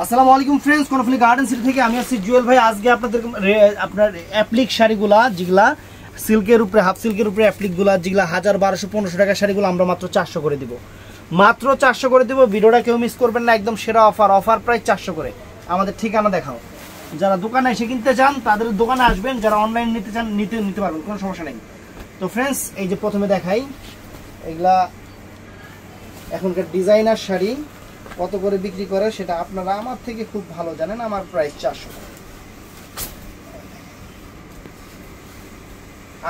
আসসালামু আলাইকুম friends, কর্নফ্লি garden city থেকে আমি আছি জুয়েল ভাই। আজকে আপনার অ্যাপ্লিক শাড়িগুলা যেগুলা সিল্কের উপরে, হাফ সিল্কের উপরে অ্যাপ্লিকগুলা যেগুলা 1000, 1200, 1500 টাকার শাড়িগুলো আমরা মাত্র 400 করে দিব। মাত্র 400 করে দিব। ভিডিওটা কেউ মিস করবেন না, একদম সেরা অফার প্রাইস 400 করে। আমাদের ঠিকানা দেখাও। যারা দোকানে এসে কিনতে চান তাদের দোকানে আসবেন, যারা অনলাইন নিতে চান নিতে পারবেন, কোনো সমস্যা নেই। তো ফ্রেন্ডস, এই যে প্রথমে দেখাই, এগুলা এখনকার ডিজাইনার শাড়ি কত করে বিক্রি করে সেটা আপনারা আমার থেকে খুব ভালো জানেন। আমার প্রাইস 400 টাকা।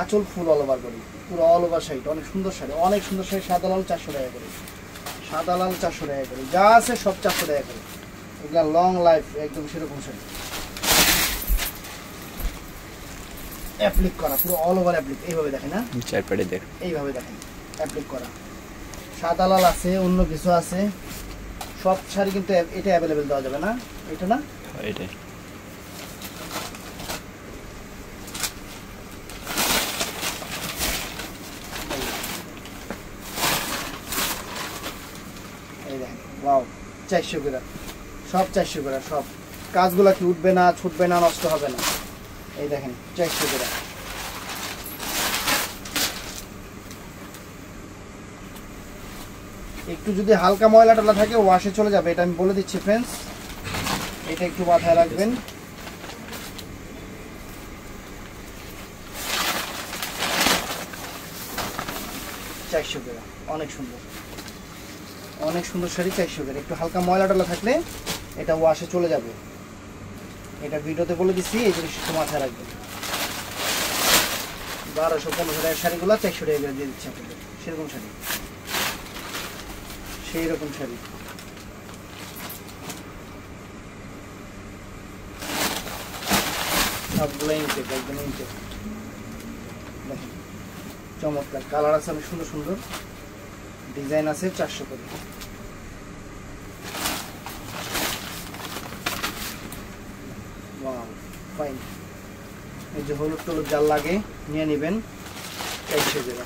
আঁচল ফুল অল ওভার করি, পুরো অল ওভার শাড়িটা অনেক সুন্দর শাড়ি, অনেক সুন্দর শাড়ি। সাদা লাল 400 টাকা করে, সাদা লাল 400 টাকা করে, যা আছে সব 400 টাকা করে। এগুলা লং লাইফ একদম সেরকম শাড়ি, অ্যাপ্লিক করা, পুরো অল ওভার অ্যাপ্লিক। এইভাবে দেখেন না, চারপাটে দেখ, এইভাবে দেখেন অ্যাপ্লিক করা। সাদা লাল আছে, অন্য কিছু আছে, সব শাড়ি কিন্তু এটা অ্যাভেলেবেল দেওয়া যাবে না। এটা না, এটাই। এই দেখেন, ওয়াও, 400 করে, সব 400 করে। সব কাজগুলা কি উঠবে না, ছুটবে না, নষ্ট হবে না। এই দেখেন 400 করে। একটু যদি হালকা ময়লা টলা থাকে ওয়াশে চলে যাবে, এটা আমি বলে দিচ্ছি ফ্রেন্ডস, এটা একটু মাথায় রাখবেন। চারশো করে, অনেক সুন্দর, অনেক সুন্দর শাড়ি, 400 করে। একটু হালকা ময়লা টলা থাকলে এটা ওয়াশে চলে যাবে, এটা ভিডিওতে বলে দিচ্ছি, এই জিনিস একটু মাথায় রাখবেন। 1200-1500 টাকার শাড়িগুলো 400 টাকা করে দিয়ে দিচ্ছে আপনাদের। সেরকম শাড়ি, সেই রকম শাড়ি। সবগুলো ইনটেক, একদম ইনটেক। দেখেন চমৎকার কালার আছে, অনেক সুন্দর সুন্দর ডিজাইন আছে। 400 করে। Wow, fine. এই যে হলুদ টলুদ জাল লাগে নিয়ে নেবেন, 400 করে।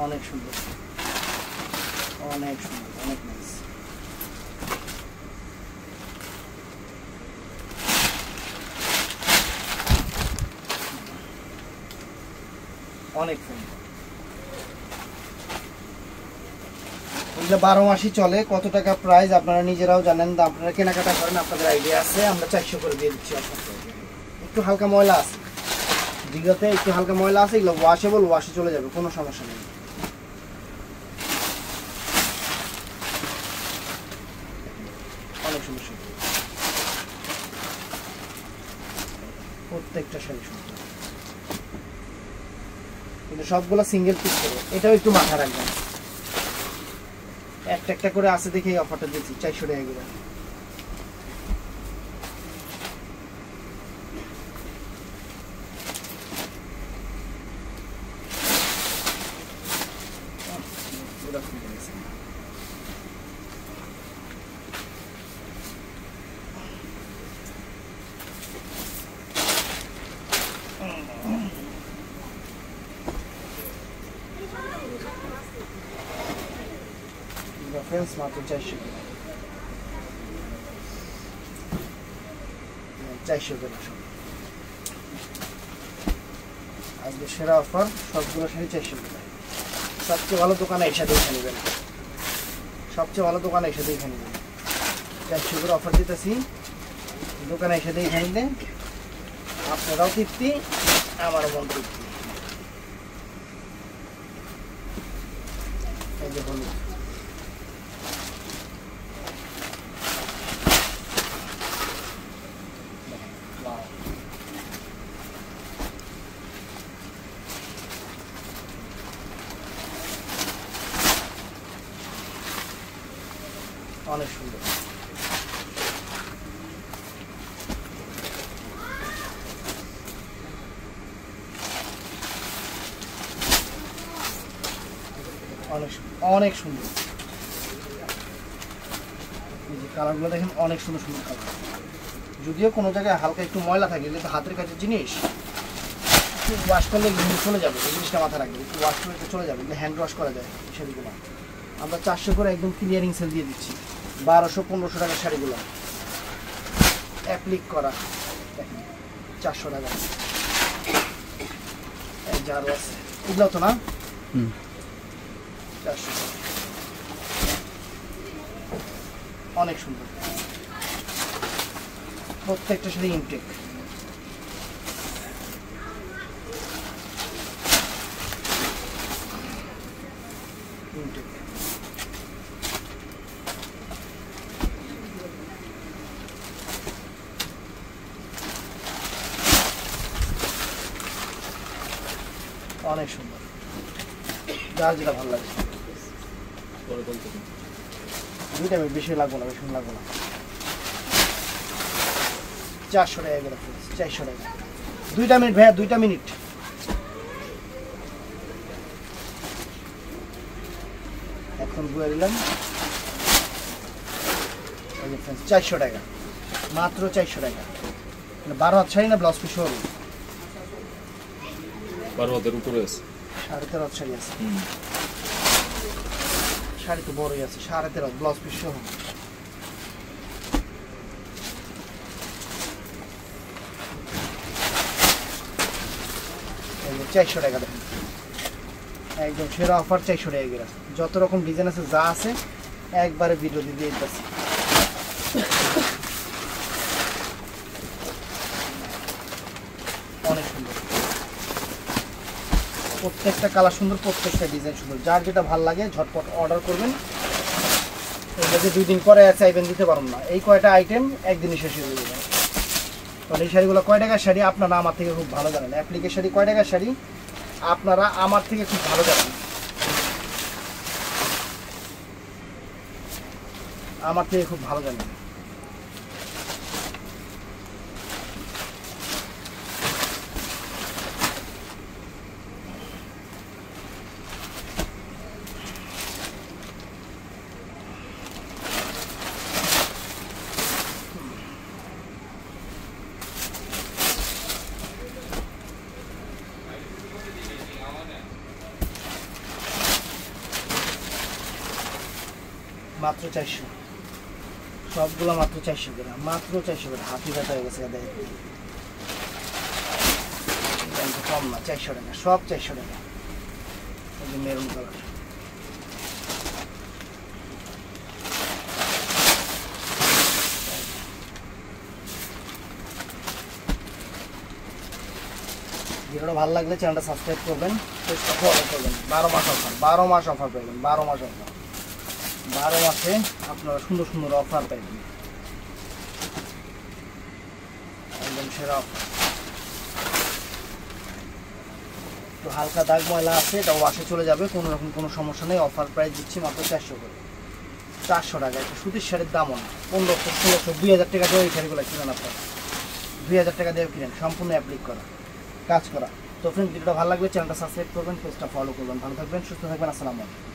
অনেক সুন্দর, অনেক সুন্দর, অনেক নাইস। অনেক সুন্দর। এগুলো 12 মাসই চলে। কত টাকা প্রাইস আপনারা নিজেরাও জানেন, আপনারা কেনাকাটা করেন, আপনাদের আইডিয়া আছে। আমরা 400 করে দিয়ে দিচ্ছি আপনাদের। একটু হালকা ময়লা আছে, দিঘাতে একটু হালকা ময়লা আছে, এগুলো ওয়াশেবল, ওয়াশে চলে যাবে, কোনো সমস্যা নেই। অনেক সুন্দর শাড়ি, প্রত্যেকটা শাড়ি সুন্দর, কিন্তু সবগুলো সিঙ্গেল পিস করে। এটাও একটু মাথা রাখবেন, একটা একটা করে আছে দেখে এই অফারটা দিচ্ছি 400 টাকা করে। ফ্রেন্ডস মাত্র 400 করে, 400 করে। আজকে সেরা অফার, সবগুলো শাড়ি 400 করে। সবচেয়ে ভালো দোকানে একসাথে এখানে নেবেন, সবচেয়ে ভালো দোকানে একসাথে এখানে নেবেন। 400 করে অফার দিতেছি, দোকানে একসাথে এখানে নিলে আপনারাও তৃপ্তি, আমারও মন তৃপ্তি। এই যে হলুদ, অনেক সুন্দর। অনেক সুন্দর, কালারগুলো দেখেন, অনেক সুন্দর সুন্দর কালার। যদিও কোনো জায়গায় হালকা একটু ময়লা থাকে, কিন্তু হাতের কাজের জিনিস একটু ওয়াশ করলে কিন্তু চলে যাবে, এই জিনিসটা মাথায় রাখবে, একটু ওয়াশ করলে চলে যাবে, হ্যান্ড ওয়াশ করা যায় শাড়িগুলো। আমরা 400 করে একদম ক্লিয়ারিং সেল দিয়ে দিচ্ছি। 1200-1500 টাকার শাড়িগুলো অ্যাপ্লিক করা দেখেন 400 টাকা। এই যে আরো আছে এগুলো তো না 400 টাকা। অনেক সুন্দর, প্রত্যেকটা শাড়ি ইনটেক। অনেক সুন্দর, যার যেটা ভালো লাগে। দুইটা বেশি লাগবো না, বেশি লাগবো না। 400 টাকা করে, 400 টাকা। 2টা মিনিট ভাইয়া, 2টা মিনিট। এখন বুয়ে দিলাম 400 টাকা, মাত্র 400 টাকা। 12 হাত শাড়ি না, ব্লাউজ পিস সরু, 12 হাতের উপরে আছে, 13.5 হাত শাড়ি আছে। শাড়ি তো বড়ই আছে, 13.5 ব্লাউজ পিস সহ। এই যে 400 টাকা দেখেন, একদম সেরা অফার। 400 টাকা করে যত রকম ডিজাইন আছে, যা আছে একবারে ভিডিও দিয়ে দিতেছি। অনেক সুন্দর, প্রত্যেকটা কালার সুন্দর, প্রত্যেকটা ডিজাইন সুন্দর। যার যেটা ভালো লাগে ঝটপট অর্ডার করবেন। এটা যে 2 দিন পরে চাইবেন দিতে পারুন না, এই কয়টা আইটেম একদিনই শেষ হয়ে যাবে। কারণ এই শাড়িগুলো কয় টাকার শাড়ি আপনারা আমার থেকে খুব ভালো জানেন। অ্যাপ্লিকের শাড়ি কয় টাকার শাড়ি আপনারা আমার থেকে খুব ভালো জানেন, আমার থেকে খুব ভালো জানেন। মাত্র 400, সবগুলো মাত্র 400 করে, মাত্র 400 করে। হাতি ব্যথা হয়ে গেছে এদের, কম না, 400 টাকা, সব 400 টাকা। এই যে মেরুন কালার, ভিডিওটা ভালো লাগলে চ্যানেলটা সাবস্ক্রাইব করবেন, পেজটা ফলো করবেন। 12 মাস অফার, 12 মাস অফার পাবেন, 12 মাস অফার। 12 মাসে আপনারা সুন্দর সুন্দর অফার পাইবেন, একদম সেরা অফার। তো হালকা দাগ ময়লা আছে, এটা ওয়াশে চলে যাবে, কোনো রকম কোনো সমস্যা নেই। অফার প্রাইস দিচ্ছি মাত্র 400 করে, 400 টাকা। একটা সুতির শাড়ির দামও না, 1500, 1600, 2000 টাকা দিয়ে এই শাড়িগুলো কিনেন আপনারা, 2000 টাকা দিয়ে কিনেন, সম্পূর্ণ অ্যাপ্লিক করা, কাজ করা। তো ফ্রেন্ড, ভিডিওটা ভালো লাগবে চ্যানেলটা সাবস্ক্রাইব করবেন, পেজটা ফলো করবেন। ভালো থাকবেন, সুস্থ থাকবেন, আসসালামু আলাইকুম।